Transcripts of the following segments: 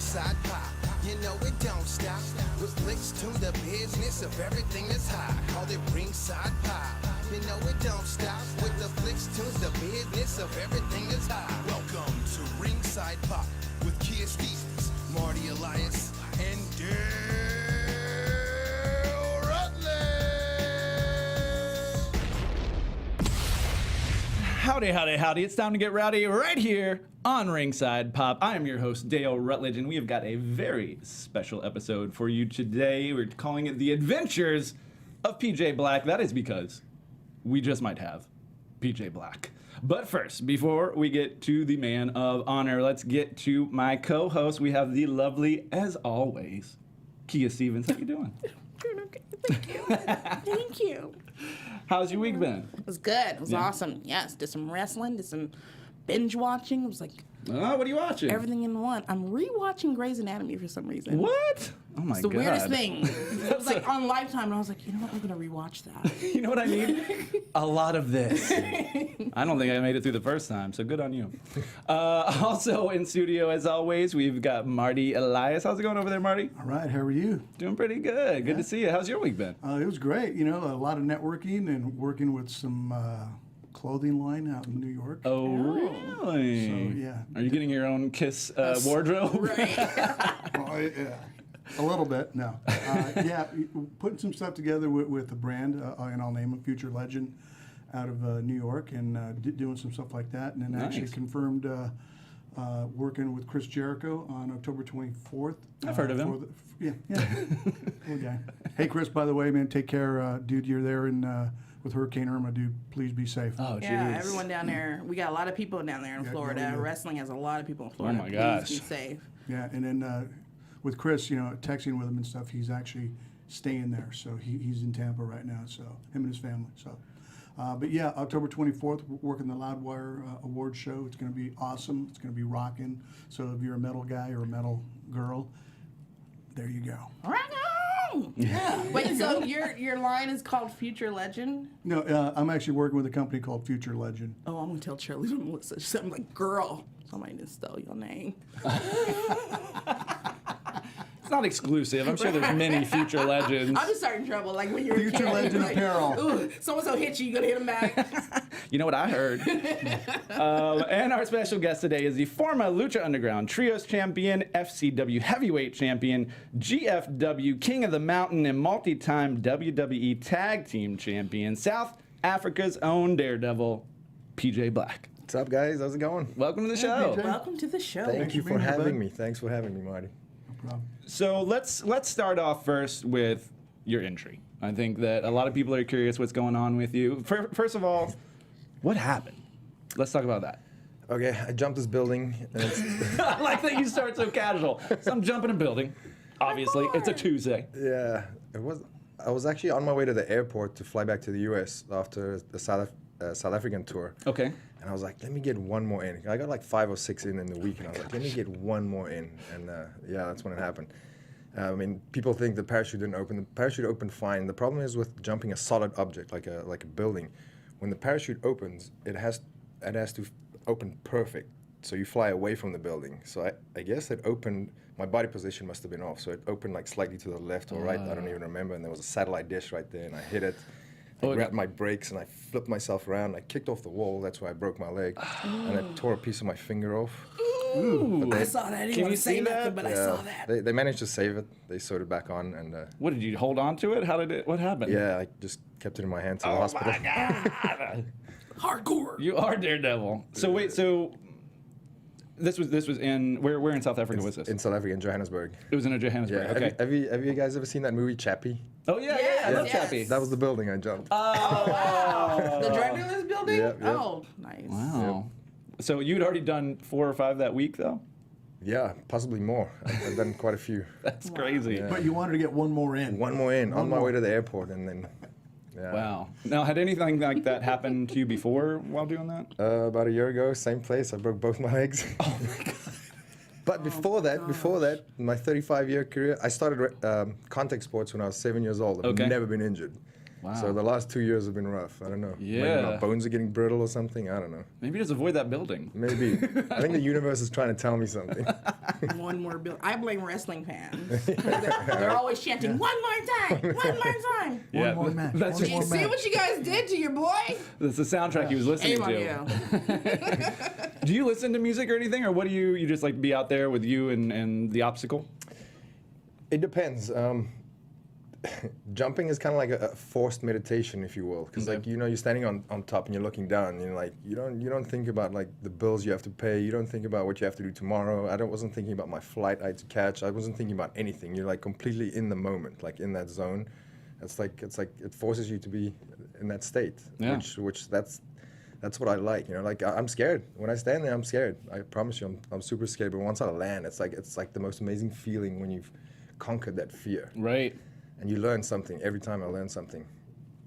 Ringside Pop. You know it don't stop. With flicks to the business of everything that's hot. Call it Ringside Pop. You know it don't stop. With the flicks to the business of everything that's hot. Welcome to Ringside Pop with Keven Stevens, Marty Elias, and Dale Rutledge. Howdy, howdy, howdy. It's time to get rowdy right here on Ringside Pop. I am your host, Dale Rutledge, and we have got a very special episode for you today. We're calling it The Adventures of PJ Black. That is because we just might have PJ Black. But first, before we get to the man of honor, let's get to my co-host. We have the lovely, as always, Keven Stevens. How you doing? Doing okay. Thank you. Thank you. How's your week been? It was good. It was awesome. Yes, did some wrestling, did some binge watching. It was like what are you watching? everything in one. I'm rewatching Grey's Anatomy for some reason. What? Oh my god. It's the weirdest thing. It was like on Lifetime, and I was like, you know what? I'm going to rewatch that. You know what I need? A lot of this. I don't think I made it through the first time, so good on you. Also in studio, as always, we've got Marty Elias. How's it going over there, Marty? All right, how are you? Doing pretty good. Good to see you. How's your week been? It was great. You know, a lot of networking and working with some clothing line out in New York. Oh, really? So, yeah. Are you getting your own Kiss wardrobe? Right. Yeah. A little bit, no. Yeah, putting some stuff together with a brand, and I'll name a Future Legend out of New York, and doing some stuff like that. And then actually confirmed working with Chris Jericho on October 24th. I've heard of him. Yeah. Cool guy. Hey, Chris, by the way, man, take care. Dude, you're there with Hurricane Irma, dude. Please be safe. Oh, jeez. Yeah, everyone down there. We got a lot of people down there in Florida. yeah. Wrestling has a lot of people in Florida. Oh, my gosh. Please be safe. Yeah, and then with Chris, you know, texting with him and stuff, he's actually staying there. So he's in Tampa right now, so him and his family. So, but yeah, October 24th, we're working the Loudwire Awards show. It's going to be awesome. It's going to be rocking. So if you're a metal guy or a metal girl, there you go. Right on. Yeah. Wait, so your line is called Future Legend? No, I'm actually working with a company called Future Legend. Oh, I'm going to tell Cheerleader Melissa. She said, I'm like, girl, somebody didn't steal your name. It's not exclusive. I'm sure there's many Future Legends. I'm just starting trouble. Like when you're Future a kid, Legend like, apparel. Ooh, so-and-so hit you going to hit him back? You know what I heard? And our special guest today is the former Lucha Underground Trios Champion, FCW Heavyweight Champion, GFW King of the Mountain, and multi-time WWE Tag Team Champion, South Africa's own Daredevil, PJ Black. What's up, guys? How's it going? Welcome to the show. PJ. Welcome to the show. Thank you for for being here, having bud. me. Thanks for having me, Marty. No problem. So let's start off first with your injury. I think that a lot of people are curious what's going on with you. First of all, what happened? Let's talk about that. Okay, I jumped this building. And it's, I like that you start so casual. So I'm jumping a building. Obviously, it's a Tuesday. yeah, I was actually on my way to the airport to fly back to the U.S. after the South African tour. Okay. And I was like, let me get one more in. I got like 5 or 6 in the week, and I was like, let me get one more in. And yeah, that's when it happened. I mean, people think the parachute didn't open. The parachute opened fine. The problem is with jumping a solid object like a building. When the parachute opens, it has to open perfect. So you fly away from the building. So I guess it opened, my body position must have been off. So it opened like slightly to the left or right. I don't even remember. And there was a satellite dish right there, and I hit it. I grabbed my brakes and I flipped myself around. I kicked off the wall. That's why I broke my leg. And I tore a piece of my finger off. Ooh, I saw that. I didn't want to say nothing, but I saw that. They managed to save it. They sewed it back on. And What did you hold on to it? What happened? yeah, I just kept it in my hand to the hospital. My God. Hardcore. You are Daredevil. So wait, this was in where in South Africa was this? In South Africa, in Johannesburg. It was in Johannesburg. Yeah. Okay. Have you guys ever seen that movie Chappie? Oh yeah, I love Chappie. That was the building I jumped. Oh, wow. The drug dealer's building? Yep. Oh, nice. Wow. So you'd already done 4 or 5 that week though? Yeah, possibly more. I've done quite a few. That's crazy. Yeah. But you wanted to get one more in. One more in on my way to the airport, and then. Yeah. Wow. Now, had anything like that happened to you before while doing that? About a year ago, same place. I broke both my legs. Oh my God. But before that, my 35-year career, I started contact sports when I was 7 years old. I've Okay. never been injured. Wow. So the last 2 years have been rough. I don't know. Maybe Yeah. my bones are getting brittle or something. I don't know. Maybe just avoid that building. Maybe. I think the universe is trying to tell me something. One more bill. I blame wrestling fans. They're always chanting, one more time, one more time. Yeah, more match, that's one more See what you guys did to your boy? That's the soundtrack he was listening Shame on to. you. Do you listen to music or anything, or what do you just like be out there with you and the obstacle? It depends. Jumping is kind of like a forced meditation, if you will, because like you're standing on top and you're looking down. And you're like you don't think about like the bills you have to pay. You don't think about what you have to do tomorrow. wasn't thinking about my flight I had to catch. I wasn't thinking about anything. You're like completely in the moment, like in that zone. It's like it forces you to be in that state. Yeah. Which that's what I like. Like I'm scared when I stand there. I'm scared. I promise you, I'm super scared. But once I land, it's like the most amazing feeling when you've conquered that fear. Right. And you learn something. Every time I learn something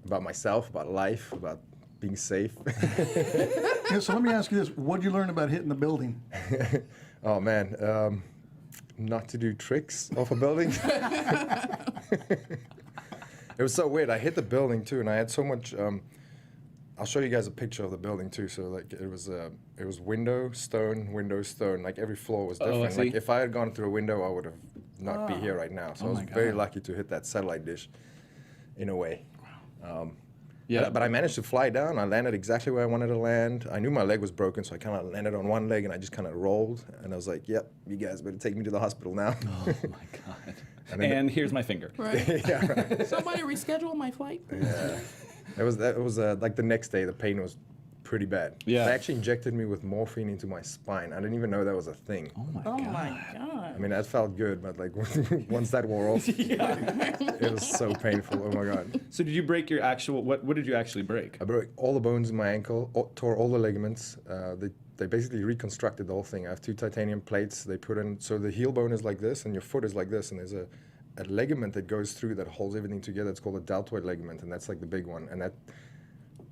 about myself, about life, about being safe. Yeah, so let me ask you this: what did you learn about hitting the building? Oh man, not to do tricks off a building. It was so weird. I hit the building too, and I had so much. I'll show you guys a picture of the building too. So like it was window, stone, window, stone. Like every floor was different. I see. Like if I had gone through a window, I would have not be here right now. So I was my very God. lucky to hit that satellite dish, in a way. Yeah. But I managed to fly down. I landed exactly where I wanted to land. I knew my leg was broken, so I kind of landed on one leg and I just kind of rolled. And I was like, "Yep, you guys better take me to the hospital now." Oh my God. And then And here's my finger. Right. yeah, right. Somebody reschedule my flight. Yeah. It was like the next day. The pain was pretty bad. Yeah. They actually injected me with morphine into my spine. I didn't even know that was a thing. Oh my Oh God. my God. I mean, that felt good, but like once that wore off, it was so painful. Oh my God. So did you break your actual? What did you actually break? I broke all the bones in my ankle, tore all the ligaments. They basically reconstructed the whole thing. I have 2 titanium plates. They put in, so the heel bone is like this, and your foot is like this, and there's a ligament that goes through that holds everything together. It's called a deltoid ligament, and that's like the big one. And that,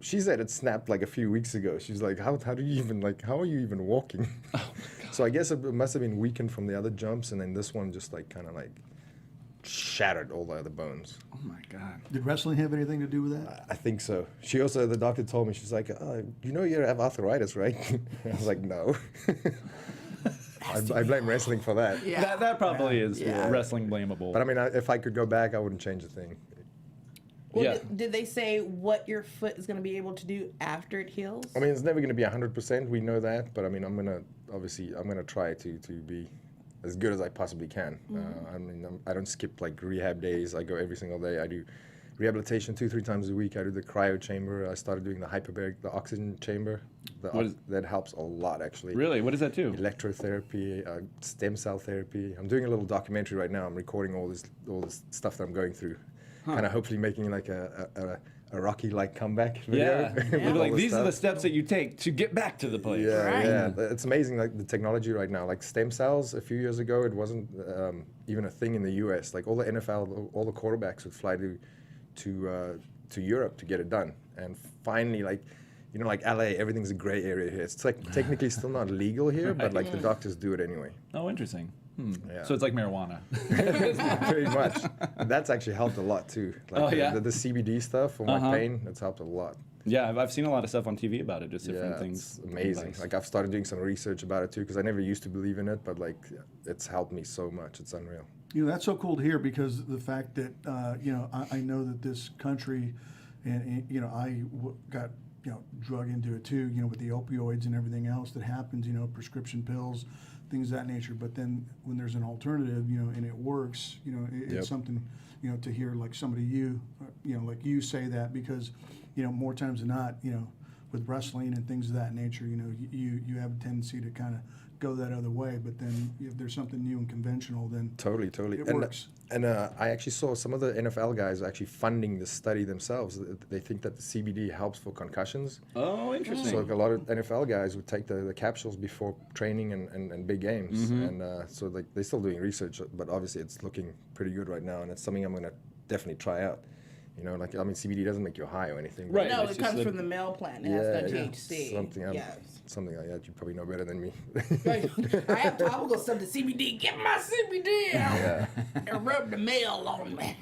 she said it snapped like a few weeks ago. She's like, how do you even, like, how are you even walking? So I guess it must have been weakened from the other jumps, and then this one just like kind of like shattered all the other bones. Oh my God. Did wrestling have anything to do with that? I think so. She also, the doctor told me, she's like, you know you have arthritis, right? I was like, no. I blame wrestling for that. Yeah. That probably is Yeah. wrestling blamable. But I mean, if I could go back, I wouldn't change a thing. Well, Yeah. did they say what your foot is going to be able to do after it heals? I mean, it's never going to be 100%. We know that. But I mean, I'm going to try to be as good as I possibly can. I mean, I don't skip like rehab days. I go every single day. I do rehabilitation 2-3 times a week. I do the cryo chamber. I started doing the hyperbaric, the oxygen chamber. That helps a lot, actually. Really, what does that do? Electrotherapy, stem cell therapy. I'm doing a little documentary right now. I'm recording all this stuff that I'm going through. Kind of hopefully making like a Rocky-like comeback video. Yeah. with You'd be all like, the these are stuff. the steps that you take to get back to the place. Yeah, Right. yeah. It's amazing, like the technology right now. Like stem cells, a few years ago, it wasn't even a thing in the U.S. Like all the NFL, all the quarterbacks would fly to Europe to get it done. And finally, like, you know, like LA, everything's a gray area here. It's like technically still not legal here, but like the doctors do it anyway. Oh, interesting. Yeah. So it's like marijuana. Pretty much. And that's actually helped a lot too. Like Oh, yeah? the CBD stuff for my pain, it's helped a lot. Yeah, I've seen a lot of stuff on TV about it, just different Yeah, things. it's amazing. advice. Like I've started doing some research about it too, because I never used to believe in it, but like it's helped me so much. It's unreal. You know, that's so cool to hear because the fact that, you know, I know that this country, and you know, got, you know, drug into it too, you know, with the opioids and everything else that happens, you know, prescription pills, things of that nature. But then when there's an alternative, you know, and it works, you know, it's Yep. something, you know, to hear like somebody you know, like you say that because, you know, more times than not, you know, with wrestling and things of that nature, you know, you have a tendency to kind of go that other way. But then if there's something new and conventional, then Totally. it and, works. And I actually saw some of the NFL guys actually funding the study themselves. They think that the CBD helps for concussions. Oh, interesting. So like a lot of NFL guys would take the capsules before training and big games. And so like they're still doing research, but obviously it's looking pretty good right now. And it's something I'm going to definitely try out. You know, like, I mean, CBD doesn't make you high or anything. but Right. No, it's it just comes a- from the male plant. It Yeah, has no yeah. THC. Something like that. You probably know better than me. I have topical stuff to CBD. Get my CBD out Yeah. and rub the male on me.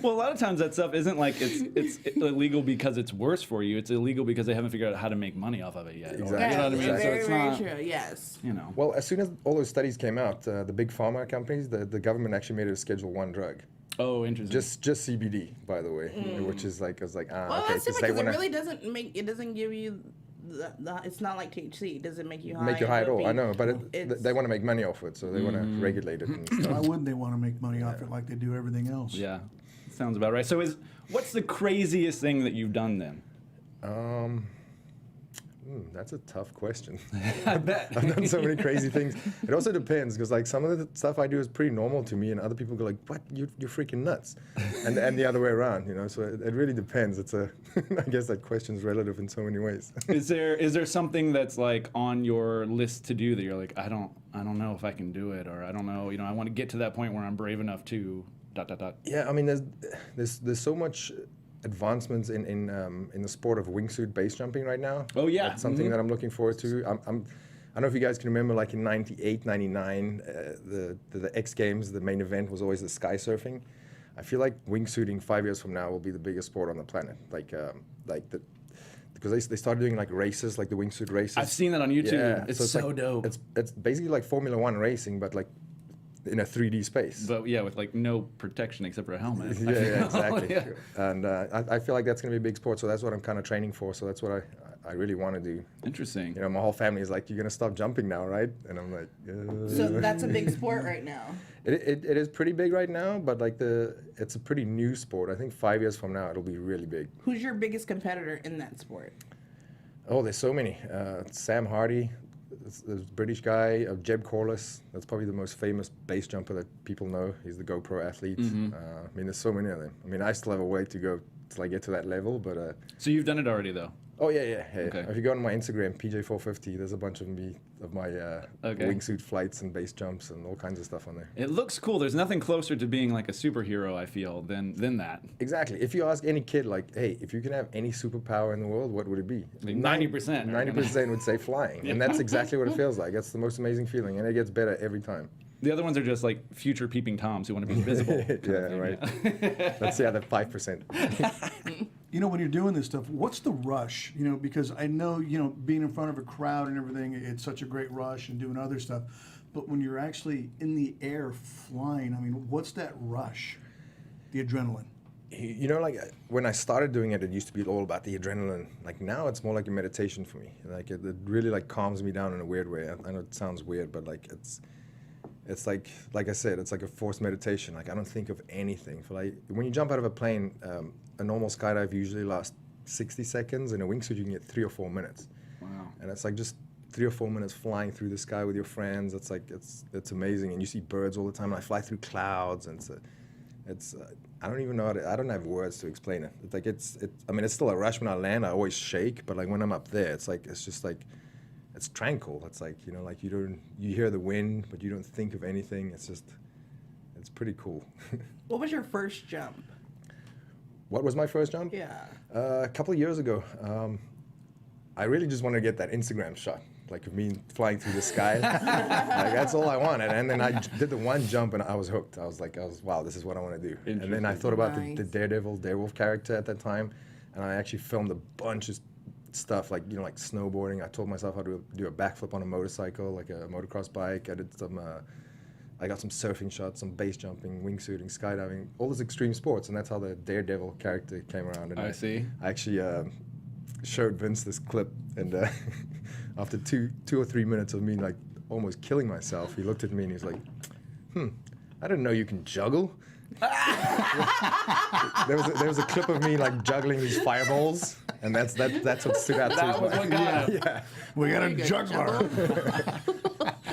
Well, a lot of times that stuff isn't like it's illegal because it's worse for you. It's illegal because they haven't figured out how to make money off of it yet. Exactly. You know what I mean? Very, So it's very not, true. Yes. you know. Well, as soon as all those studies came out, the big pharma companies, the government actually made it a Schedule I drug. Oh, interesting. Just CBD, by the way, which is like, I was like, Well, okay, that's because different they because it want really doesn't make it doesn't give you. It's not like THC. It doesn't make you high. make you high at all. I It'll know, but be- they want to make money off it, so they want to regulate it and Why stuff. wouldn't they want to make money off it like they do everything else? Yeah, sounds about right. So what's the craziest thing that you've done then? That's a tough question. I bet. I've done so many crazy things. It also depends because like some of the stuff I do is pretty normal to me, and other people go like, "What? You're freaking nuts," and the other way around, you know. So it really depends. It's I guess that question's relative in so many ways. Is there something that's like on your list to do that you're like, I don't know if I can do it, or I don't know, I want to get to that point where I'm brave enough to ... Yeah, I mean, there's so much advancements in the sport of wingsuit base jumping right now. Oh, yeah. That's something that I'm looking forward to. I don't know if you guys can remember, like in '98, '99, the X Games, the main event was always the sky surfing. I feel like wingsuiting 5 years from now will be the biggest sport on the planet. Because they started doing like races, like the wingsuit races. I've seen that on YouTube. Yeah, It's so so like, dope. It's basically like Formula One racing, but like in a 3D space. But yeah, with like no protection except for a helmet. Yeah, exactly. Yeah. And I feel like that's going to be a big sport, so that's what I'm kind of training for. So that's what I really want to do. Interesting. You know, my whole family is like, "You're going to stop jumping now, right?" And I'm like, So that's a big sport right now. It is pretty big right now, but like it's a pretty new sport. I think 5 years from now it'll be really big. Who's your biggest competitor in that sport? Oh, there's so many. Sam Hardy, there's a British guy, Jeb Corliss. That's probably the most famous base jumper that people know. He's the GoPro athlete. I mean, there's so many of them. I mean, I still have a way to go till I get to that level, but. So you've done it already though. Oh yeah. Okay. If you go on my Instagram, PJ450, there's a bunch of my wingsuit flights and base jumps and all kinds of stuff on there. It looks cool. There's nothing closer to being like a superhero, I feel, than that. Exactly. If you ask any kid, like, hey, if you can have any superpower in the world, what would it be? Like 90%. 90% would say flying, and that's exactly what it feels like. That's the most amazing feeling, and it gets better every time. The other ones are just like future peeping toms who want to be invisible. Yeah, right. That's the other 5%. You know, when you're doing this stuff, what's the rush? You know, because I know, being in front of a crowd and everything, it's such a great rush and doing other stuff. But when you're actually in the air flying, I mean, what's that rush? The adrenaline. You know, like when I started doing it, it used to be all about the adrenaline. Like now, it's more like a meditation for me. Like it really like calms me down in a weird way. I know it sounds weird, but like it's like I said, it's like a forced meditation. Like I don't think of anything. For like when you jump out of a plane, a normal skydive usually lasts 60 seconds. In a wingsuit, you can get 3 or 4 minutes. Wow. And it's like just 3 or 4 minutes flying through the sky with your friends. It's like it's amazing. And you see birds all the time. And I fly through clouds, and it's I don't even know I don't have words to explain it. It's like I mean, it's still a rush when I land. I always shake, but like when I'm up there, it's just like. It's tranquil. It's like, like you hear the wind, but you don't think of anything. It's pretty cool. What was your first jump? What was my first jump? Yeah. A couple of years ago, I really just wanted to get that Instagram shot, like of me flying through the sky. Like that's all I wanted. And then I did the one jump and I was hooked. I was wow, this is what I want to do. And then I thought about the Darewolf character at that time, and I actually filmed a bunch of stuff like like snowboarding. I told myself how to do a backflip on a motorcycle, like a motocross bike. I did some I got some surfing shots, some base jumping, wingsuiting, skydiving, all those extreme sports, and that's how the Daredevil character came around. And I see. I actually showed Vince this clip, and after two or 3 minutes of me like almost killing myself, he looked at me and he's like, I didn't know you can juggle. there was a clip of me like juggling these fireballs, and that's what stood out to me. That was what got him. Yeah. We got a juggler.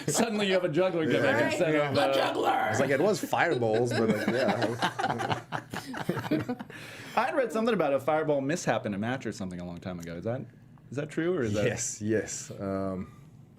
Suddenly you have a juggler gimmick instead of The juggler. I was like, it was fireballs, but I'd read something about a fireball mishap in a match or something a long time ago. Is that true, or is that? Yes.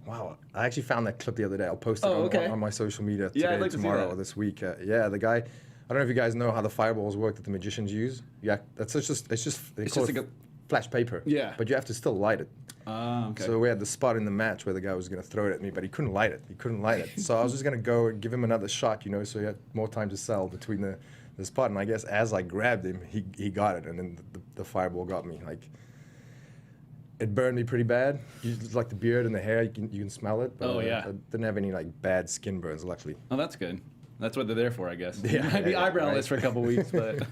Wow, I actually found that clip the other day. I'll post it on my social media today, I'd like to see tomorrow, that. or this week. The guy. I don't know if you guys know how the fireballs work that the magicians use. Yeah, it's just It's just like a flash paper. Yeah. But you have to still light it. Okay. So we had the spot in the match where the guy was going to throw it at me, but he couldn't light it. He couldn't light it. So I was just going to go and give him another shot, so he had more time to sell between the spot. And I guess as I grabbed him, he got it, and then the fireball got me. Like, it burned me pretty bad. Like the beard and the hair, you can smell it. But Oh, yeah. I didn't have any like bad skin burns, luckily. Oh, that's good. That's what they're there for, I guess. Yeah, Might be yeah, eyebrowless right. for a couple weeks, but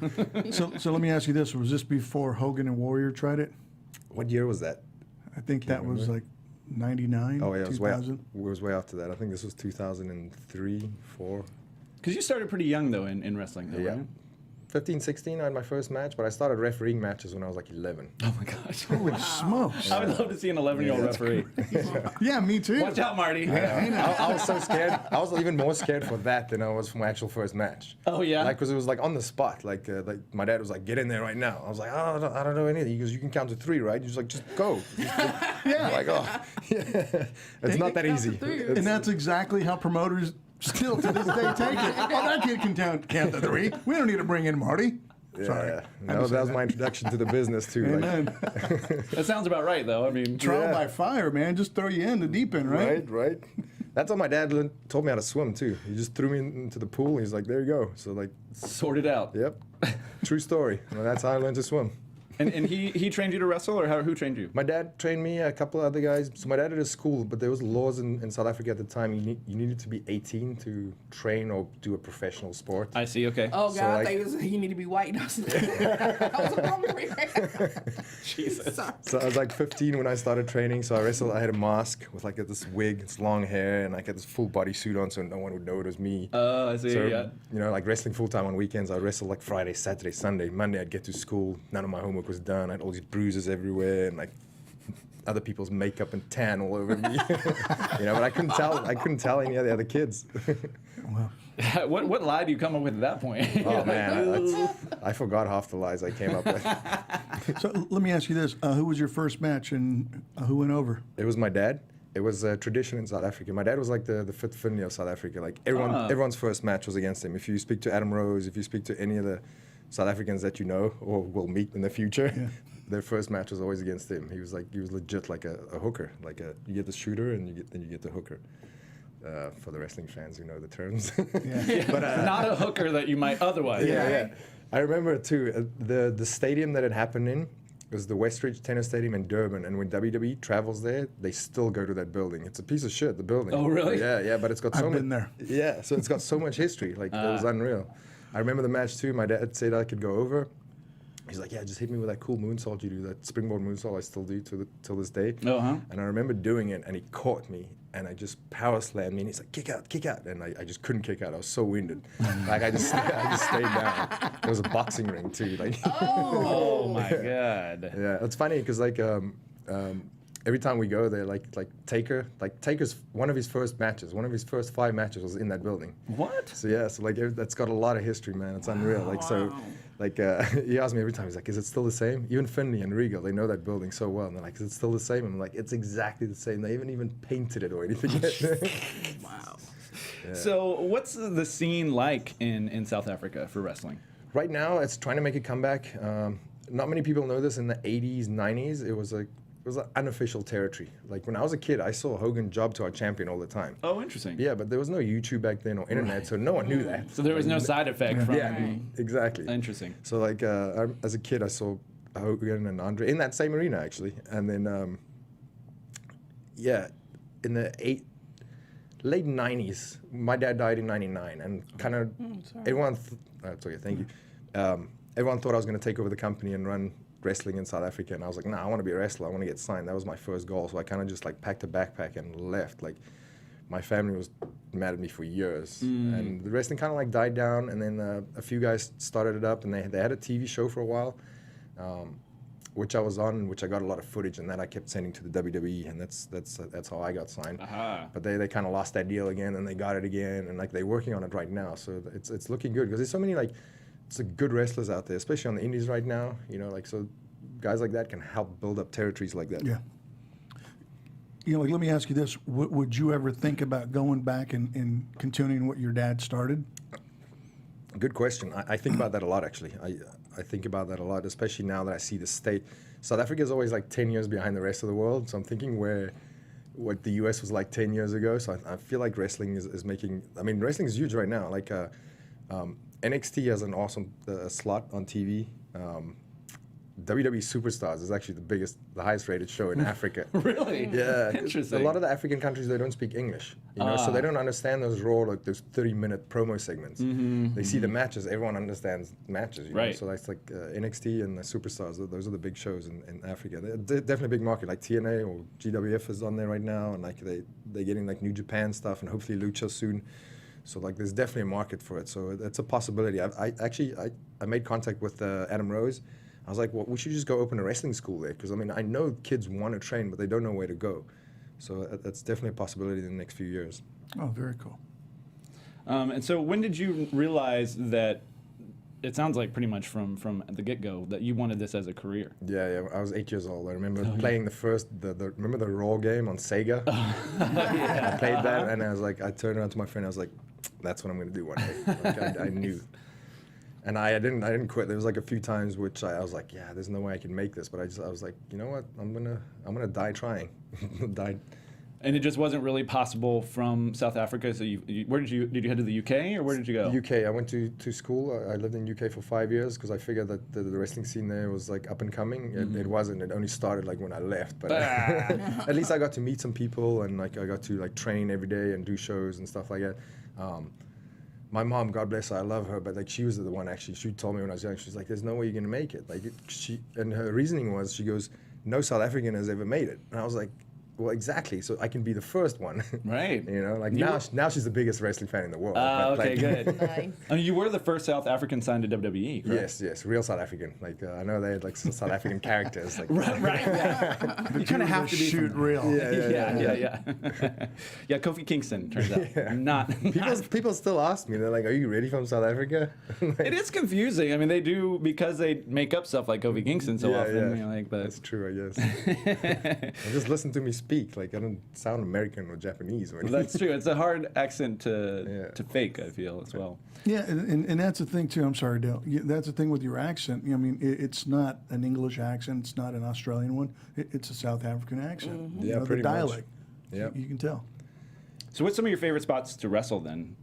So let me ask you this: was this before Hogan and Warrior tried it? What year was that? I think that was like 99, Oh yeah, it was way 2000. after that. I think this was 2003, 4. because you started pretty young though in wrestling, though, Yeah. right? 15, 16, I had my first match, but I started refereeing matches when I was like 11. Oh my gosh. Holy smokes! I would love to see an 11-year-old referee. Yeah, me too. Watch out, Marty. I was so scared. I was even more scared for that than I was for my actual first match. Oh, yeah? Like, because it was like on the spot. Like my dad was like, "Get in there right now." I was like, "Oh, I don't know anything." He goes, "You can count to 3, right?" He's like, "Just go." Yeah. I'm like, oh, yeah. It's not that easy. And that's exactly how promoters still to this day take it. Oh, that kid can count to 3. We don't need to bring in Marty. Sorry. Yeah, that was my introduction to the business too. Like, Amen. That sounds about right, though. I mean, Trial by fire, man. Just throw you in the deep end, right? right. That's how my dad told me how to swim too. He just threw me into the pool. He's like, "There you go." So like, sort it out. yep, true story. And that's how I learned to swim. And he trained you to wrestle, or who trained you? My dad trained me, a couple of other guys. So my dad had a school, but there was laws in South Africa at the time. You needed to be 18 to train or do a professional sport. I see. Okay. Oh God, So, I like- thought you need to be white. I was a wrong Jesus. Sorry. So I was like 15 when I started training. So I wrestled. I had a mask with like this wig, it's long hair, and I had this full body suit on, so no one would know it was me. I see. So, Yeah. like wrestling full time on weekends. I wrestled like Friday, Saturday, Sunday. Monday, I'd get to school. None of my homework was done. I had all these bruises everywhere and like other people's makeup and tan all over me. But I couldn't tell any of the other kids. what lie do you come up with at that point? Oh man, I forgot half the lies I came up with. So let me ask you this: who was your first match and who went over? It was my dad. It was a tradition in South Africa. My dad was like the Fit Finley of South Africa. Like everyone's first match was against him. If you speak to Adam Rose, if you speak to any of the South Africans that you know or will meet in the future, their first match was always against him. He was legit like a hooker. Like you get the shooter and you get the hooker. For the wrestling fans who know the terms. But not a hooker that you might otherwise. Yeah. I remember too, the stadium that it happened in was the Westridge Tennis Stadium in Durban, and when WWE travels there, they still go to that building. It's a piece of shit, the building. Oh, really? Yeah, but it's got so I've much. been there. Yeah, so it's got so much history. Like, it was unreal. I remember the match too. My dad said I could go over. He's like, "Yeah, just hit me with that cool moonsault you do, that springboard moonsault I still do till this day." Uh-huh. And I remember doing it, and he caught me, and I just power slammed me, and he's like, kick out. And I just couldn't kick out. I was so winded. Like, I just stayed down. It was a boxing ring, too. Like, Oh my God. yeah, it's funny, because, like, every time we go there, Taker's one of his first 5 matches was in that building. What? So, yeah, that's got a lot of history, man. It's unreal. He asks me every time, he's like, "Is it still the same?" Even Finley and Regal, they know that building so well. And they're like, "Is it still the same?" I'm like, "It's exactly the same. They haven't even painted it or anything yet." Wow. So, what's the scene like in South Africa for wrestling? Right now, it's trying to make a comeback. Not many people know this. In the 80s, 90s, it was an unofficial territory. Like, when I was a kid, I saw Hogan job to our champion all the time. Oh, interesting. Yeah, but there was no YouTube back then or internet, so no one knew that. So there was no side effect from. Yeah, exactly. Interesting. So, like, as a kid, I saw Hogan and Andre in that same arena, actually. And then, in the late 90s, my dad died in 99, and kind of everyone, thank you. Everyone thought I was going to take over the company and run wrestling in South Africa, and I was like, "Nah, I want to be a wrestler. I want to get signed." That was my first goal. So I kind of just like packed a backpack and left. Like, my family was mad at me for years, and the wrestling kind of like died down. And then a few guys started it up, and they had a TV show for a while, which I was on, which I got a lot of footage, and that I kept sending to the WWE, and that's how I got signed. Aha. But they kind of lost that deal again, and they got it again, and like they're working on it right now. So it's looking good, because there's so many like good wrestlers out there, especially on the indies right now. So guys like that can help build up territories like that. Yeah. Let me ask you this: would you ever think about going back and continuing what your dad started? Good question. I think about that a lot, actually. I think about that a lot, especially now that I see the state. South Africa is always like 10 years behind the rest of the world. So I'm thinking what the US was like 10 years ago. So I feel like wrestling is making, I mean, wrestling is huge right now. Like NXT has an awesome slot on TV. WWE Superstars is actually the highest rated show in Africa. Really? Yeah. Interesting. A lot of the African countries, they don't speak English, you know, so they don't understand those raw, like those 30-minute promo segments. They see the matches, everyone understands matches, you know? Right. So that's like NXT and the Superstars, those are the big shows in Africa. They're definitely a big market, like TNA or GWF is on there right now, and like they're getting like New Japan stuff and hopefully Lucha soon. So like there's definitely a market for it. So it's a possibility. I made contact with Adam Rose. I was like, well, we should just go open a wrestling school there, because I mean, I know kids want to train, but they don't know where to go. So that's definitely a possibility in the next few years. Oh, very cool. And so when did you realize that, it sounds like pretty much from the get-go, that you wanted this as a career? Yeah, I was 8 years old. I remember playing remember the Raw game on Sega? I played that, and I was like, I turned around to my friend, I was like, that's what I'm going to do one day. Like, I knew. And I didn't quit. There was like a few times which I was like, yeah, there's no way I can make this. But I was like, you know what? I'm gonna die trying. And it just wasn't really possible from South Africa. So where did you head to the UK, or where did you go? UK. I went to school. I lived in UK for 5 years because I figured that the wrestling scene there was like up and coming. It wasn't. It only started like when I left. But at least I got to meet some people, and like I got to like train every day and do shows and stuff like that. My mom, God bless her, I love her, but like she was the one actually. She told me when I was young, she's like, "There's no way you're gonna make it." Like and her reasoning was, she goes, "No South African has ever made it." And I was like, well, exactly. So I can be the first one. Right. You know, like now she's the biggest wrestling fan in the world. Okay, like, good. Nice. I mean, you were the first South African signed to WWE, correct? Yes, real South African. Like I know they had like some South African characters. Like, Right. You kind of have to be shoot from- real. Yeah. Yeah, Kofi Kingston turns out not. People still ask me. They're like, "Are you really from South Africa?" It is confusing. I mean, they do, because they make up stuff like Kofi Kingston so often. Yeah. You know, like, but That's true, I guess. Just listen to me speak. Like I don't sound American or Japanese or anything. that's true. It's a hard accent to fake, I feel, as well. Yeah, and that's the thing too. I'm sorry, Dale. That's the thing with your accent. I mean, it's not an English accent. It's not an Australian one. It's a South African accent. Yeah, pretty the much. dialect. Yeah. You can tell. So what's some of your favorite spots to wrestle then?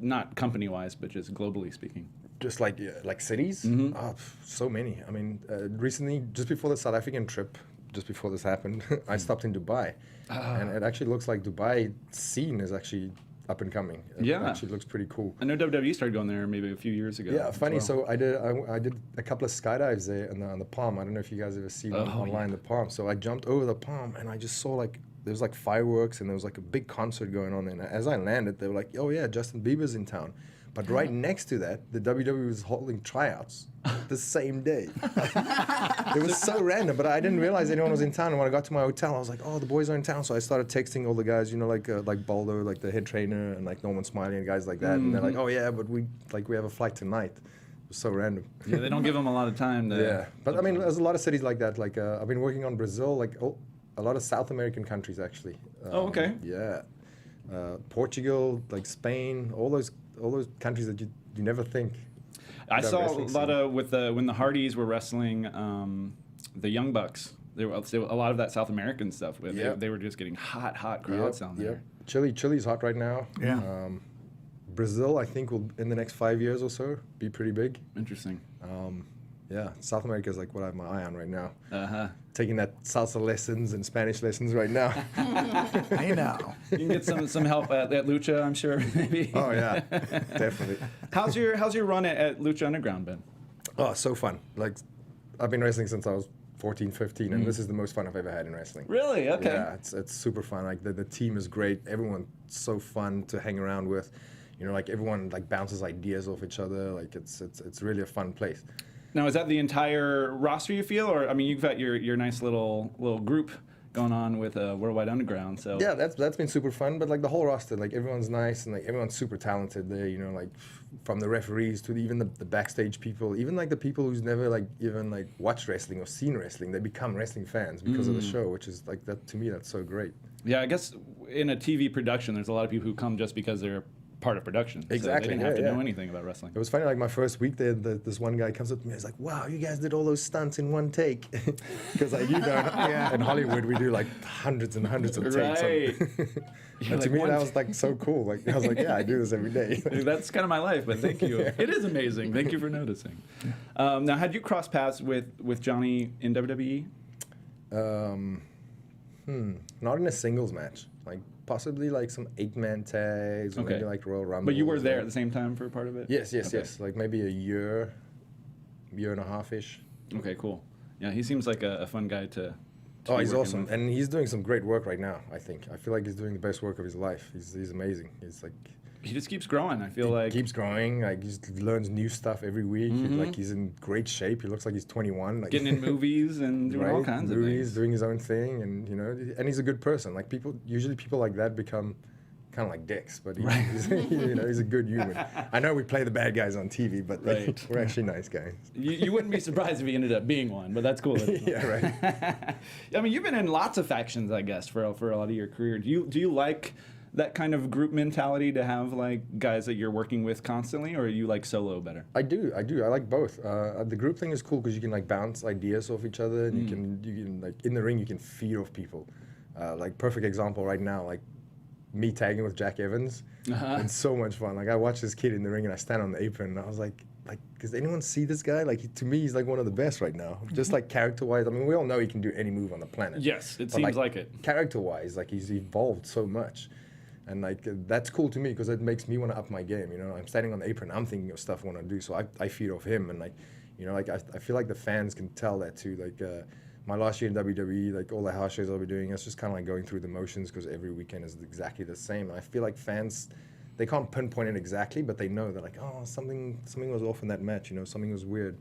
Not company-wise, but just globally speaking. Just like cities? Oh, so many. I mean, recently, just before the South African trip, just before this happened, I stopped in Dubai. And it actually looks like Dubai scene is actually up and coming. It actually looks pretty cool. I know WWE started going there maybe a few years ago. Yeah, as funny. well. So I did a couple of skydives there on the Palm. I don't know if you guys ever seen online the Palm. So I jumped over the Palm and I just saw like there was like fireworks and there was like a big concert going on. And as I landed, they were like, "Oh yeah, Justin Bieber's in town." But right next to that, the WWE was holding tryouts the same day. It was so random, but I didn't realize anyone was in town. And when I got to my hotel, I was like, "Oh, the boys are in town." So I started texting all the guys, you know, like Baldo, like the head trainer, and like Norman Smiley and guys like that. And they're like, "Oh yeah, but we have a flight tonight." It was so random. Yeah, they don't give them a lot of time to... Yeah, but I mean, there's a lot of cities like that. Like I've been working on Brazil, like a lot of South American countries actually. Okay. Yeah, Portugal, like Spain, all those countries that you never think. I saw a wrestling lot scene. of when the Hardys were wrestling the Young Bucks. There were a lot of that South American stuff. Where Yep. they were just getting hot crowds down there. Chile's hot right now. Yeah. Brazil, I think, will in the next 5 years or so be pretty big. Interesting. Yeah, South America is like what I have my eye on right now. Taking Taking that salsa lessons and Spanish lessons right now. I know. You can get some help at Lucha, I'm sure. Maybe. Oh yeah, definitely. How's your run at Lucha Underground been? Oh, so fun. Like, I've been wrestling since I was 14, 15, and this is the most fun I've ever had in wrestling. Really? Okay. Yeah, it's super fun. Like, the team is great. Everyone's so fun to hang around with. You know, like, everyone, like, bounces ideas off each other. Like, it's really a fun place. Now, is that the entire roster you feel, or I mean, you've got your nice little group going on with Worldwide Underground, so Yeah, that's been super fun. But like the whole roster, like everyone's nice and like everyone's super talented there. You know, like from the referees to even the backstage people, even like the people who's never like even like watched wrestling or seen wrestling, they become wrestling fans because of the show, which is like that to me. That's so great. Yeah, I guess in a TV production, there's a lot of people who come just because they're part of production. So Exactly, they didn't have to yeah. know anything about wrestling. It was funny, like my first week there, this one guy comes up to me, he's like, wow, you guys did all those stunts in one take. Because like, in Hollywood, we do like hundreds and hundreds of takes. Right. And to me, that was like so cool. Like I was like, yeah, I do this every day. That's kind of my life, but thank you. It is amazing. Thank you for noticing. Now, had you crossed paths with Johnny in WWE? Not in a singles match. Like possibly like some 8-man tags, or Okay. maybe like Royal Rumble. But you were there at the same time for part of it? Yes, Okay. yes. Like maybe a year and a half-ish. Okay, cool. Yeah, he seems like a fun guy to Oh, be he's working awesome, with. and he's doing some great work right now. I think. I feel like he's doing the best work of his life. He's amazing. He's like He just keeps growing. I feel like keeps growing. Like he learns new stuff every week. Like he's in great shape. He looks like he's 21. Like getting in movies and doing all right? kinds of Movies, things. doing his own thing, and and he's a good person. Like usually people like that become kind of like dicks, but he's he's a good human. I know we play the bad guys on TV, but like, Right. we're actually nice guys. You wouldn't be surprised if he ended up being one, but that's cool. That he's not. Yeah, right. I mean, you've been in lots of factions, I guess, for a lot of your career. Do you like that kind of group mentality to have like guys that you're working with constantly, or you like solo better? I do. I like both. The group thing is cool because you can like bounce ideas off each other, and you can like in the ring you can feed off people. Like perfect example right now, like me tagging with Jack Evans. It's so much fun. Like I watch this kid in the ring and I stand on the apron and I was like, does anyone see this guy? Like to me, he's like one of the best right now. Just like character-wise, I mean, we all know he can do any move on the planet. Yes, it But, seems like it. Character-wise, like he's evolved so much. And like that's cool to me because it makes me want to up my game. I'm standing on the apron, I'm thinking of stuff I want to do, so I feed off him. And like, I feel like the fans can tell that too. Like my last year in WWE, like all the house shows I'll be doing, it's just kind of like going through the motions because every weekend is exactly the same. And I feel like fans, they can't pinpoint it exactly, but they know that like, oh, something was off in that match. Something was weird.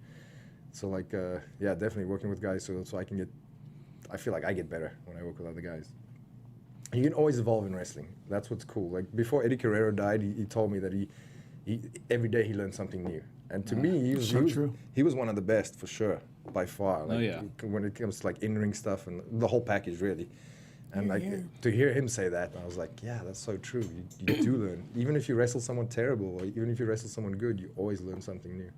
So like, yeah, definitely working with guys so I feel like I get better when I work with other guys. You can always evolve in wrestling. That's what's cool. Like before Eddie Guerrero died, he told me that he every day he learned something new. And to me, he was one of the best for sure, by far. Like, yeah. When it comes to like in-ring stuff and the whole package, really. And to hear him say that, I was like, yeah, that's so true. You do learn. Even if you wrestle someone terrible, or even if you wrestle someone good, you always learn something new.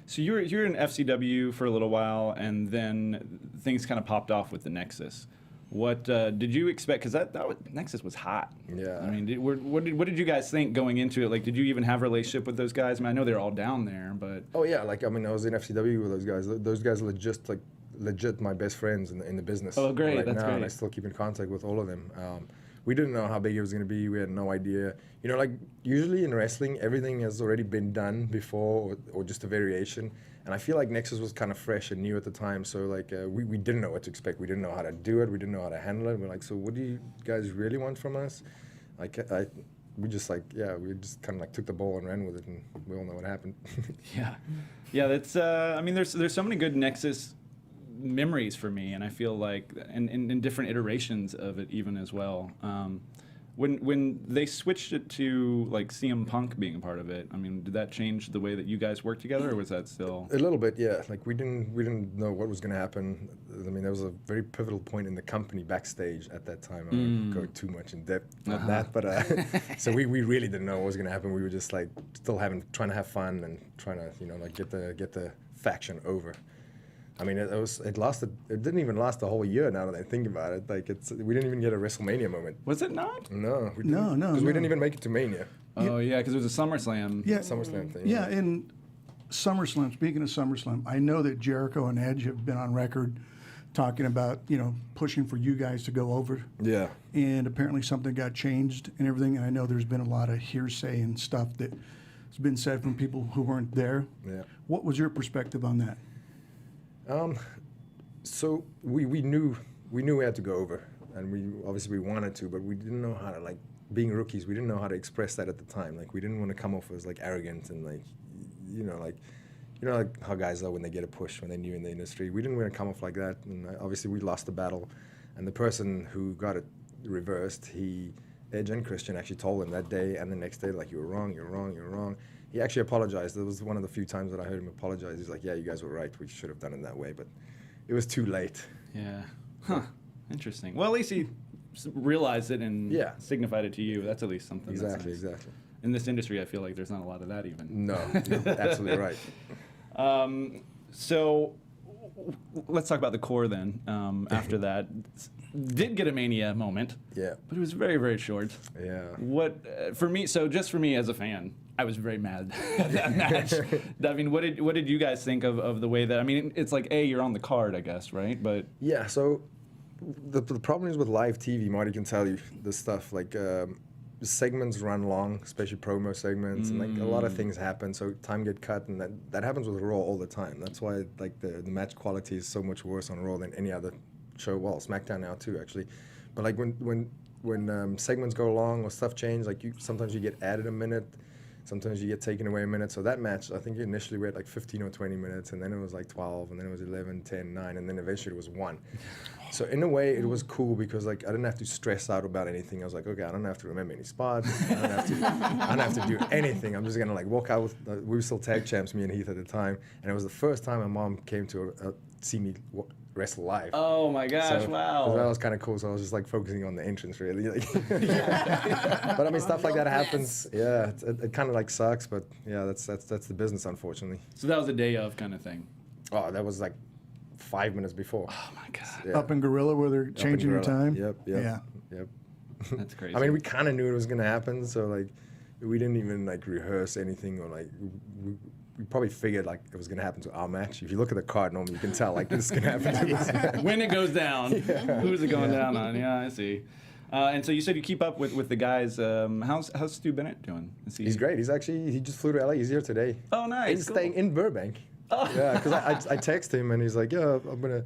So you were in FCW for a little while, and then things kind of popped off with the Nexus. What did you expect? Because Nexus was hot. Yeah. I mean, what did you guys think going into it? Like, did you even have a relationship with those guys? I mean, I know they're all down there, but. Oh yeah, like I mean, I was in FCW with those guys. Those guys are legit my best friends in the business. Oh, great! Right That's now, great. and I still keep in contact with all of them. We didn't know how big it was going to be. We had no idea. Like usually in wrestling, everything has already been done before, or just a variation. And I feel like Nexus was kind of fresh and new at the time. So like we didn't know what to expect. We didn't know how to do it. We didn't know how to handle it. We're like, so what do you guys really want from us? Like we just kind of like took the ball and ran with it, and we all know what happened. Yeah. That's. I mean, there's so many good Nexus memories for me, and I feel like in different iterations of it even as well. When they switched it to like CM Punk being a part of it, I mean, did that change the way that you guys work together, or was that still? A little bit, yeah. Like we didn't know what was going to happen. I mean, there was a very pivotal point in the company backstage at that time. I won't go too much in depth on that, but so we really didn't know what was going to happen. We were just like still trying to have fun and trying to like get the faction over. I mean, it didn't even last a whole year now that I think about it. Like we didn't even get a WrestleMania moment. Was it not? No, we No, didn't. no, Because we no. didn't even make it to Mania. Oh yeah, because it was a SummerSlam. Yeah. SummerSlam thing. Yeah, and SummerSlam, speaking of SummerSlam, I know that Jericho and Edge have been on record talking about, pushing for you guys to go over. Yeah. And apparently something got changed and everything. And I know there's been a lot of hearsay and stuff that has been said from people who weren't there. Yeah. What was your perspective on that? So we knew we had to go over, and we obviously wanted to, but we didn't know how to, like, being rookies, we didn't know how to express that at the time. Like we didn't want to come off as like arrogant and like, like how guys are when they get a push when they're new in the industry. We didn't want to come off like that, and obviously we lost the battle, and the person who got it reversed, Edge and Christian actually told him that day and the next day, like, you were wrong, you're wrong, you're wrong. He actually apologized. That was one of the few times that I heard him apologize. He's like, yeah, you guys were right. We should have done it that way, but it was too late. Yeah. Huh. Interesting. Well, at least he realized it and signified it to you. That's at least something. Exactly, That's nice. exactly. in this industry, I feel like there's not a lot of that even. No, you're absolutely right. So let's talk about the core then. After that, did get a Mania moment. Yeah. But it was very, very short. Yeah. What for me? So just for me as a fan, I was very mad at that match. I mean, what did you guys think of the way that? I mean, it's like you're on the card, I guess, right? But Yeah, so the problem is with live TV, Marty can tell you this stuff, like segments run long, especially promo segments, and like a lot of things happen, so time get cut, and that happens with Raw all the time. That's why like the match quality is so much worse on Raw than any other show. Well, SmackDown now too, actually. But like when segments go long or stuff change, like sometimes you get added a minute, sometimes you get taken away a minute. So that match, I think initially we had like 15 or 20 minutes, and then it was like 12, and then it was 11, 10, 9, and then eventually it was 1. So in a way, it was cool because like I didn't have to stress out about anything. I was like, okay, I don't have to remember any spots. I don't have to do anything. I'm just gonna like walk out with. We were still tag champs, me and Heath at the time, and it was the first time my mom came to see me wrestle live. oh my gosh, So wow. that was kind of cool. So I was just like focusing on the entrance, really. Like, but I mean, stuff like that happens. Yeah, it kind of like sucks, but yeah, that's the business, unfortunately. So that was a day of kind of thing. Oh, that was like 5 minutes before. Oh my god, Yeah. Up in Gorilla where they're changing your Gorilla. time. Yep. Yeah. that's crazy. I mean, we kind of knew it was gonna happen, so like, we didn't even like rehearse anything, or like we probably figured like it was gonna happen to our match. If you look at the card, normally you can tell like this is gonna happen to this. when it goes down, who's it going down on? Yeah, I see. And so you said you keep up with the guys. How's Stu Bennett doing? He's great. He just flew to LA. He's here today. Oh, nice. He's cool. staying in Burbank. Oh. Yeah, because I text him and he's like, yeah, I'm gonna.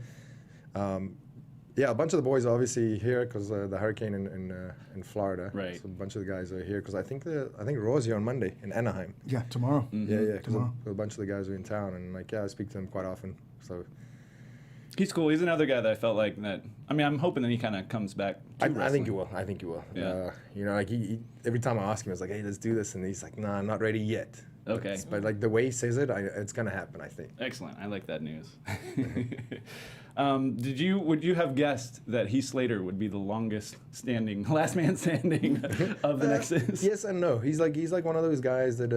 Yeah, a bunch of the boys are obviously here because the hurricane in Florida. Right. So a bunch of the guys are here because I think Raw's here on Monday in Anaheim. Yeah, tomorrow. Yeah, because Tomorrow. a bunch of the guys are in town, and like, yeah, I speak to him quite often. So He's cool. He's another guy that I felt like that. I mean, I'm hoping that he kind of comes back. To I think wrestling. he will. I think he will. Yeah. You know, like he every time I ask him, it's like, hey, let's do this, and he's like, nah, I'm not ready yet. Okay. But like the way he says it, it's gonna happen. I think. Excellent. I like that news. Would you have guessed that Heath Slater would be the longest standing, last man standing of the Nexus? Yes and no. He's like one of those guys that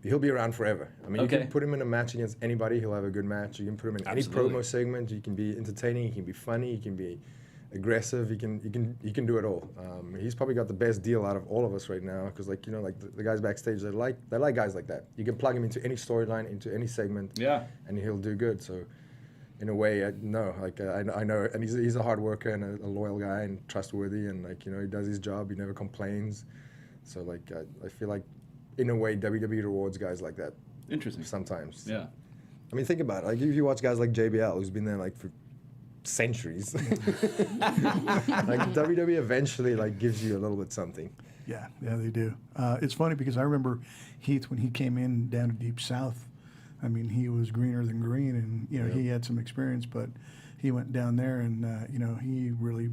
he'll be around forever. I mean, you Okay. can put him in a match against anybody, he'll have a good match. You can put him in Absolutely. any promo segment. You can be entertaining. He can be funny. He can be aggressive. He can do it all. He's probably got the best deal out of all of us right now because, like, you know, like the guys backstage, they like guys like that. You can plug him into any storyline, into any segment, Yeah. and he'll do good. So, in a way, I know, and he's a hard worker and a loyal guy and trustworthy, and like, you know, he does his job. He never complains. So like, I feel like, in a way, WWE rewards guys like that Interesting. sometimes. Yeah. I mean, think about it. Like, if you watch guys like JBL, who's been there like for centuries, like WWE eventually like gives you a little bit something. Yeah, they do. It's funny because I remember Heath when he came in down to Deep South. I mean, he was greener than green, and you know he had some experience, but he went down there and you know he really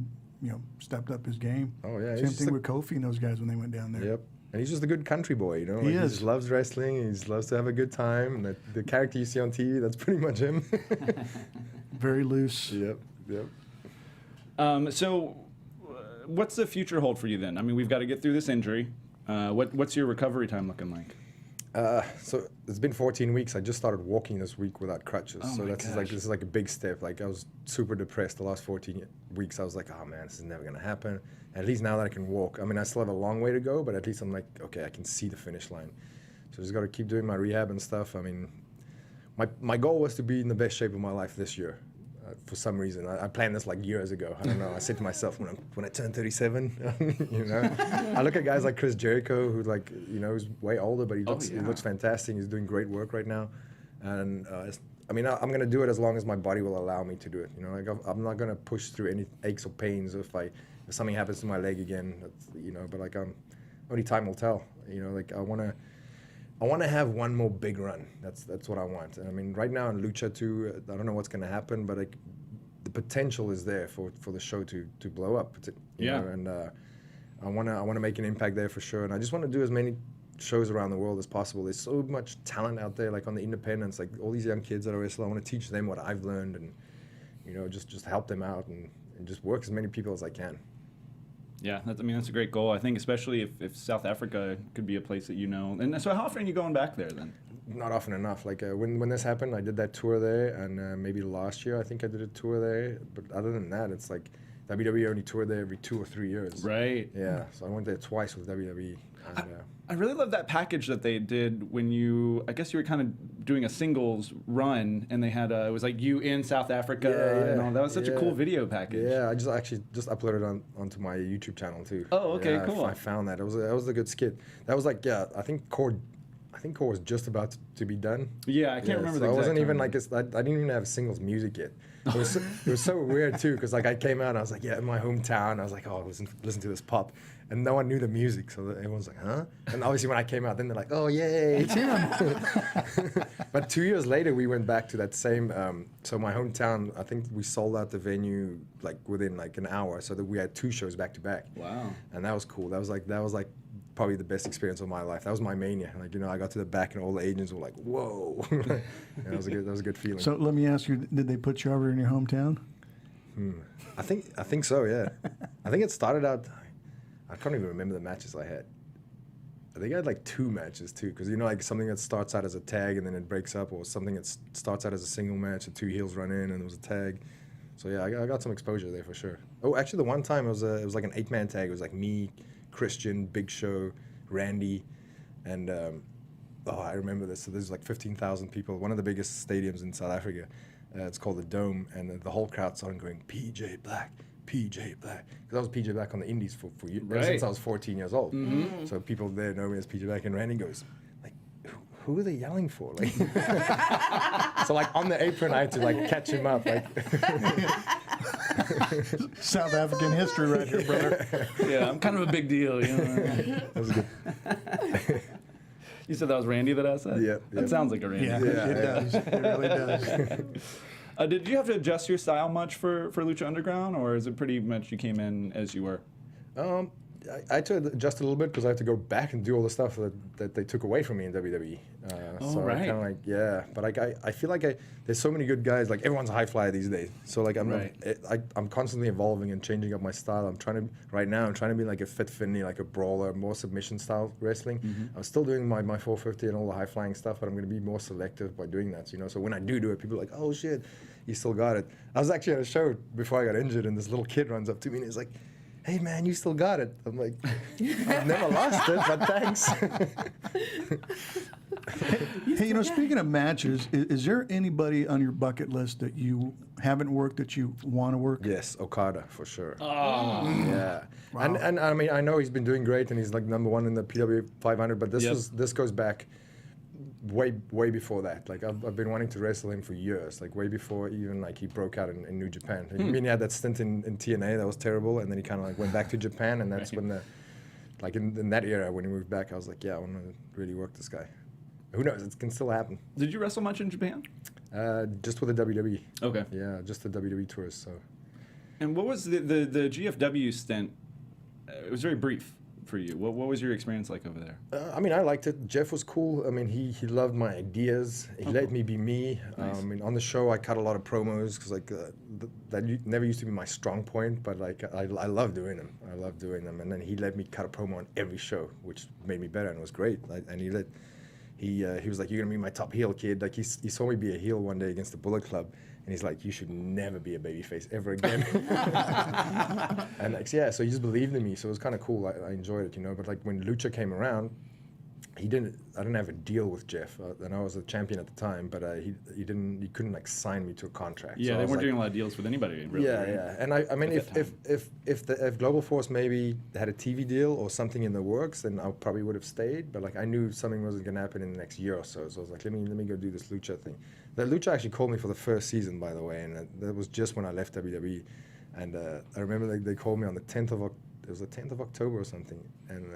stepped up his game. Oh, yeah, he's Same just thing a- with Kofi and those guys when they went down there. Yep. And he's just a good country boy, you know. He Like, is. just loves wrestling. He just loves to have a good time. And the character you see on TV, that's pretty much him. Very loose. Yep. So, what's the future hold for you then? I mean, we've got to get through this injury. What's your recovery time looking like? So it's been 14 weeks. I just started walking this week without crutches. Oh So my this gosh. is like a big step. Like, I was super depressed the last 14 weeks. I was like, oh man, this is never gonna happen. At least now that I can walk. I mean, I still have a long way to go, but at least I'm like, okay, I can see the finish line. So just got to keep doing my rehab and stuff. I mean, my goal was to be in the best shape of my life this year. For some reason, I planned this like years ago. I don't know. I said to myself when I turn 37, you know, I look at guys like Chris Jericho, who like, you know, who's way older, but he looks fantastic. He's doing great work right now, and I mean, I'm gonna do it as long as my body will allow me to do it. You know, like I'm not gonna push through any aches or pains if something happens to my leg again. You know, but like only time will tell. You know, like I want to have one more big run. That's what I want. And I mean, right now in Lucha too, I don't know what's going to happen, but like, the potential is there for the show to blow up. You know, and I want to make an impact there for sure. And I just want to do as many shows around the world as possible. There's so much talent out there, like on the independents, like all these young kids that are wrestling. I want to teach them what I've learned, and you know, just help them out and just work as many people as I can. Yeah, I mean, that's a great goal. I think especially if South Africa could be a place that you know. And so how often are you going back there then? Not often enough. Like when this happened, I did that tour there, and maybe last year I think I did a tour there. But other than that, it's like WWE only toured there every 2 or 3 years. Right. Yeah, so I went there twice with WWE. And, I really love that package that they did when I guess you were kind of doing a singles run, and they had it was like you in South Africa and all. That was such a cool video package. Yeah, I just uploaded onto my YouTube channel too. Oh, okay, yeah, cool. I found that. That was a good skit. That was like, I think Core was just about to be done. Yeah, I can't remember the I exact wasn't even time. like, I didn't even have singles music yet. It was so weird too, because like I came out and I was like, yeah, in my hometown. I was like, oh, listen to this pop. And no one knew the music, so everyone's like, huh? And obviously when I came out, then they're like, oh, yay, it's him. But 2 years later, we went back to that same, so my hometown, I think we sold out the venue like within like an hour, so that we had 2 shows back to back. Wow. And that was cool. That was like probably the best experience of my life. That was my mania. Like, you know, I got to the back and all the agents were like, whoa. Yeah, that was a good feeling. So let me ask you, did they put you over in your hometown? I think so, yeah. I think it started out, I can't even remember the matches I had. I think I had like 2 matches too, because you know, like something that starts out as a tag and then it breaks up, or something that starts out as a single match and 2 heels run in and there was a tag. So yeah, I got some exposure there for sure. Oh, actually, the one time it was like an 8-man tag. It was like me, Christian, Big Show, Randy, and I remember this. So there's like 15,000 people, one of the biggest stadiums in South Africa. It's called the Dome, and the whole crowd started going, PJ Black. PJ Black, because I was PJ Black on the Indies for years, since I was 14 years old. So people there know me as PJ Black, and Randy goes, like, who are they yelling for? Like, so like on the apron, I had to like catch him up, like. South African history right here, brother. Yeah, I'm kind of a big deal. You know? That was good. You said that was Randy that asked that? Yeah. That sounds like a Randy. Yeah, it does. It really does. Did you have to adjust your style much for Lucha Underground, or is it pretty much you came in as you were? I had to adjust a little bit because I have to go back and do all the stuff that they took away from me in WWE. So right. I kind of like, yeah. But like I feel like there's so many good guys. Like everyone's a high flyer these days. So like I'm constantly evolving and changing up my style. I'm trying to be like a Fit Finley, like a brawler, more submission style wrestling. I'm still doing my 450 and all the high flying stuff, but I'm going to be more selective by doing that. You know, so when I do it, people are like, oh shit, you still got it. I was actually at a show before I got injured, and this little kid runs up to me and he's like, hey man, you still got it. I'm like, I've never lost it, but thanks. Hey, you know, speaking of matches, is there anybody on your bucket list that you haven't worked that you want to work? Yes, Okada for sure. Oh. Yeah, Wow. and I mean I know he's been doing great and he's like #1 in the PW 500, but this goes back way before that. Like I've been wanting to wrestle him for years, like way before even like he broke out in New Japan. I mean he had that stint in TNA that was terrible, and then he kind of like went back to Japan, and that's when in that era when he moved back, I was like, yeah, I want to really work this guy. Who knows? It can still happen. Did you wrestle much in Japan? Just with the WWE. Okay. Yeah, just the WWE tours. So. And what was the GFW stint? It was very brief for you. What was your experience like over there? I mean, I liked it. Jeff was cool. I mean, he loved my ideas. He let me be me. Nice. I mean, on the show, I cut a lot of promos because like that never used to be my strong point. But like, I love doing them. I love doing them. And then he let me cut a promo on every show, which made me better and was great. And he was like, you're gonna be my top heel, kid. Like he saw me be a heel one day against the Bullet Club, and he's like, you should never be a babyface ever again. And like, yeah, so he just believed in me. So it was kind of cool. I enjoyed it, you know. But like when Lucha came around, I didn't have a deal with Jeff, and I was the champion at the time. But he couldn't like sign me to a contract. Yeah, so they weren't like, doing a lot of deals with anybody. Really, yeah, right? yeah. And I mean, if Global Force maybe had a TV deal or something in the works, then I probably would have stayed. But like I knew something wasn't gonna happen in the next year or so. So I was like, let me go do this Lucha thing. The Lucha actually called me for the first season, by the way, and that was just when I left WWE. And I remember they called me on the 10th of October or something, and.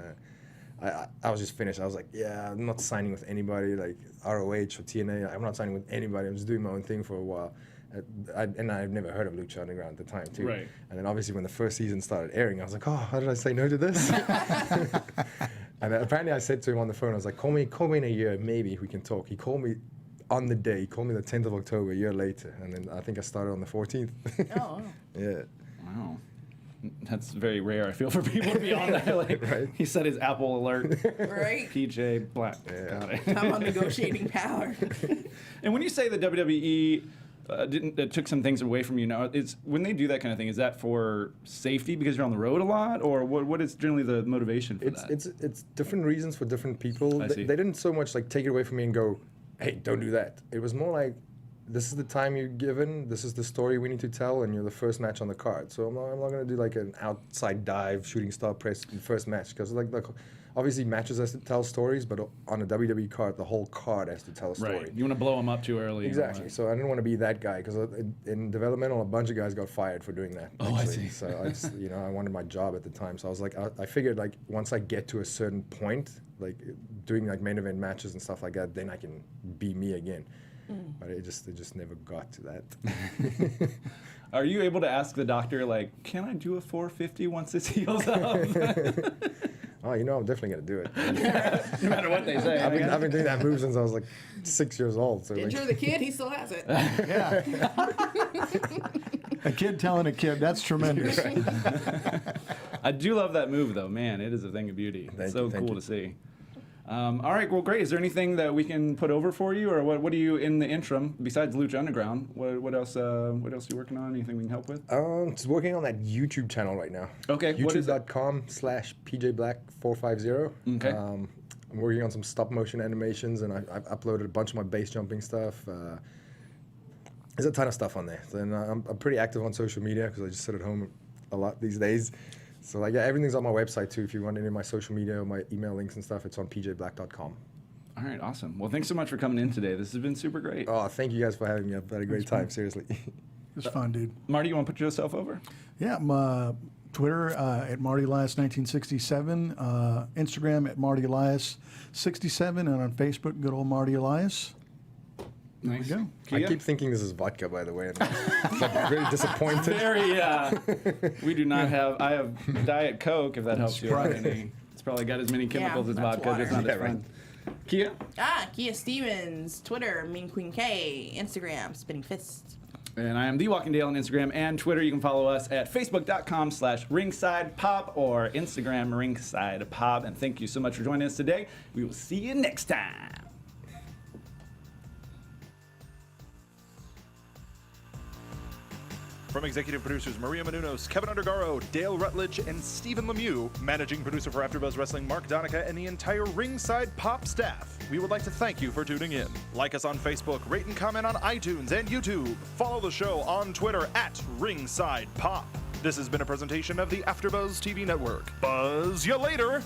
I was just finished. I was like, yeah, I'm not signing with anybody, like ROH or TNA. I'm not signing with anybody. I'm just doing my own thing for a while. And I've never heard of Lucha Underground at the time, too. Right. And then obviously when the first season started airing, I was like, oh, how did I say no to this? And apparently I said to him on the phone, I was like, call me in a year, maybe we can talk. He called me on the day. He called me the 10th of October, a year later. And then I think I started on the 14th. Oh, wow. Yeah. Wow. That's very rare. I feel for people to be on there. Like, Right. He set his Apple alert. Right? PJ Black. Got it. I'm on negotiating power. And when you say the WWE took some things away from you now, it's when they do that kind of thing, is that for safety because you're on the road a lot, or what is generally the motivation for that? It's different reasons for different people. I see. They didn't so much like take it away from me and go, hey, don't do that. It was more like, this is the time you're given, this is the story we need to tell, and you're the first match on the card. So I'm not going to do like an outside dive, shooting star press in the first match, because like obviously matches has to tell stories, but on a WWE card, the whole card has to tell a story. Right. You want to blow them up too early. Exactly. So I didn't want to be that guy, because in developmental, a bunch of guys got fired for doing that. Oh, I actually. see. So I just, I wanted my job at the time. So I was like, I figured like once I get to a certain point, like doing like main event matches and stuff like that, then I can be me again. But it just never got to that. Are you able to ask the doctor, like, can I do a 450 once this heals up? Oh, I'm definitely gonna do it. No matter what they say. I've been doing that move since I was like 6 years old. So like, Injure the kid, he still has it. Yeah. A kid telling a kid, that's tremendous. I do love that move, though. Man, it is a thing of beauty. It's so cool to see. All right, well, great. Is there anything that we can put over for you, or what do you in the interim besides Lucha Underground? What else? What else are you working on? Anything we can help with? just working on that YouTube channel right now. Okay, what is it? YouTube.com/PJBlack450. Okay. I'm working on some stop motion animations, and I've uploaded a bunch of my base jumping stuff. There's a ton of stuff on there. And I'm pretty active on social media because I just sit at home a lot these days. So like, yeah, everything's on my website too. If you want any of my social media or my email links and stuff, it's on pjblack.com. All right, awesome. Well, thanks so much for coming in today. This has been super great. Oh, thank you guys for having me. I've had a great time, seriously. It's fun, dude. Marty, you want to put yourself over? Yeah, my Twitter at Marty Elias 1967, Instagram at Marty Elias 67, and on Facebook, good old Marty Elias. Nice. There we go. I keep thinking this is vodka, by the way. And I'm like very disappointed. Very, we do not have, I have Diet Coke, if that helps you. It's probably got as many chemicals as that's vodka, just not water. as fun. Kia? Kia Stevens, Twitter, Mean Queen K, Instagram, Spinning Fist. And I am The Walking Dale on Instagram and Twitter. You can follow us at facebook.com/Ringside Pop or Instagram Ringside Pop. And thank you so much for joining us today. We will see you next time. From executive producers Maria Menounos, Keven Undergaro, Dale Rutledge, and Stephen Lemieux, managing producer for AfterBuzz Wrestling Mark Donica, and the entire Ringside Pop staff, we would like to thank you for tuning in. Like us on Facebook, rate and comment on iTunes and YouTube. Follow the show on Twitter at Ringside Pop. This has been a presentation of the AfterBuzz TV Network. Buzz you later!